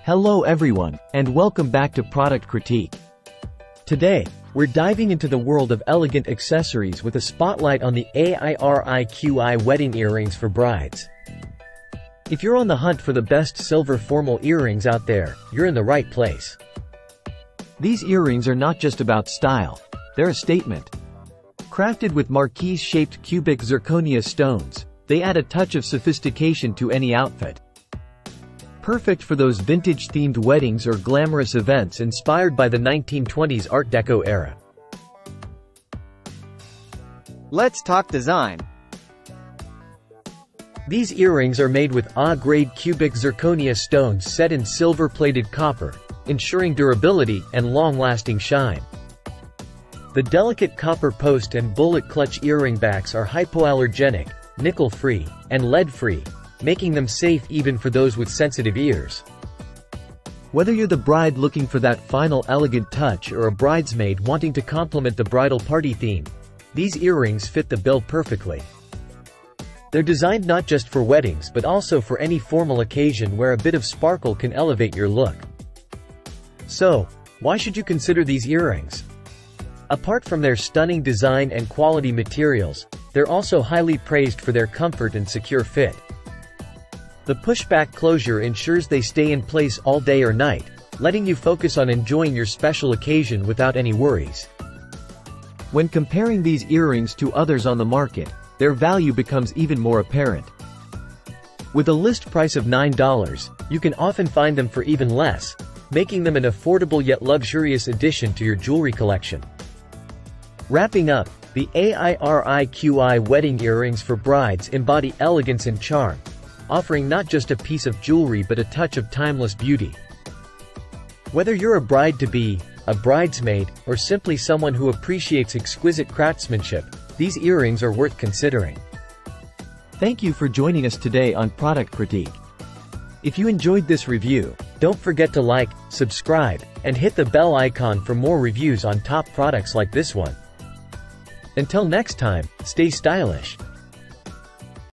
Hello everyone, and welcome back to Product Critique. Today, we're diving into the world of elegant accessories with a spotlight on the AIRIQI wedding earrings for brides. If you're on the hunt for the best silver formal earrings out there, you're in the right place. These earrings are not just about style, they're a statement. Crafted with marquise-shaped cubic zirconia stones, they add a touch of sophistication to any outfit. Perfect for those vintage-themed weddings or glamorous events inspired by the 1920s Art Deco era. Let's talk design. These earrings are made with A-grade cubic zirconia stones set in silver-plated copper, ensuring durability and long-lasting shine. The delicate copper post and bullet clutch earring backs are hypoallergenic, nickel-free, and lead-free, making them safe even for those with sensitive ears. Whether you're the bride looking for that final elegant touch or a bridesmaid wanting to complement the bridal party theme, these earrings fit the bill perfectly. They're designed not just for weddings but also for any formal occasion where a bit of sparkle can elevate your look. So, why should you consider these earrings? Apart from their stunning design and quality materials, they're also highly praised for their comfort and secure fit. The pushback closure ensures they stay in place all day or night, letting you focus on enjoying your special occasion without any worries. When comparing these earrings to others on the market, their value becomes even more apparent. With a list price of $9, you can often find them for even less, making them an affordable yet luxurious addition to your jewelry collection. Wrapping up, the AIRIQI wedding earrings for brides embody elegance and charm, offering not just a piece of jewelry but a touch of timeless beauty. Whether you're a bride-to-be, a bridesmaid, or simply someone who appreciates exquisite craftsmanship, these earrings are worth considering. Thank you for joining us today on Product Critique. If you enjoyed this review, don't forget to like, subscribe, and hit the bell icon for more reviews on top products like this one. Until next time, stay stylish.